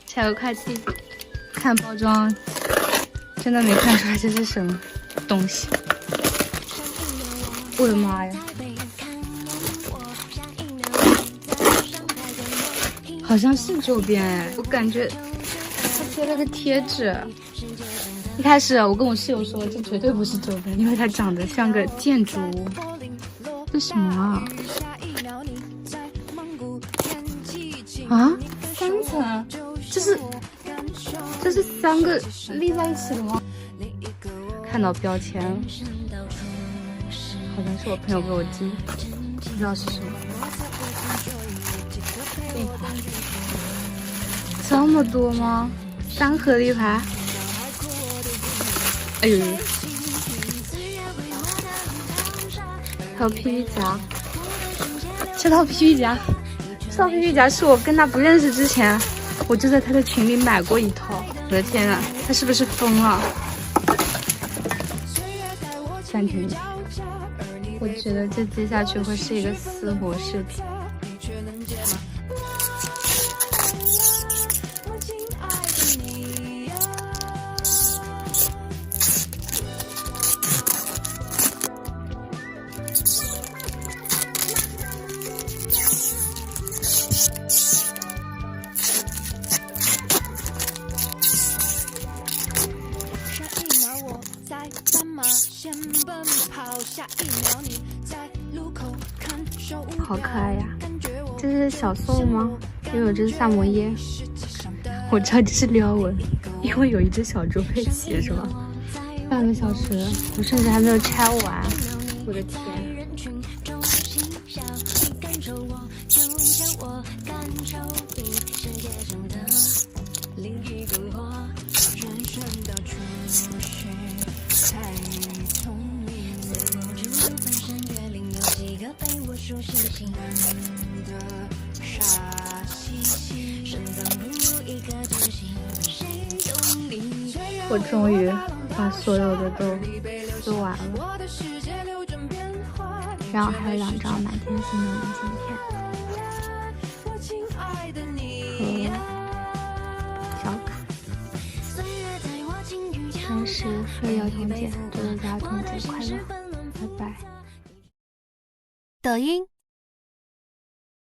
柴油快递，看包装，真的没看出来这是什么东西。我的妈呀！好像是周边哎，我感觉它贴了个贴纸。一开始我跟我室友说这绝对不是周边，因为它长得像个建筑物。这什么啊？啊，3层，这是3个立在一起的吗？看到标签，好像是我朋友给我寄，不知道是什么。立牌，这么多吗？3盒立牌。哎呦，还有 PP 夹，这套 PP 夹是我跟他不认识之前，我就在他的群里买过一套。我的天啊，他是不是疯了？暂停，我觉得这接下去会是一个撕膜视频。好可爱呀！这是小宋吗？因为有这是萨摩耶，我知道这是撩纹，因为有一只小猪佩奇是吧？半个小时，我甚至还没有拆完，我的天！我终于把所有的都撕完了，然后还有2张满天星的明信片和小卡。30岁要童姐，祝大家童节快乐，拜拜。抖音。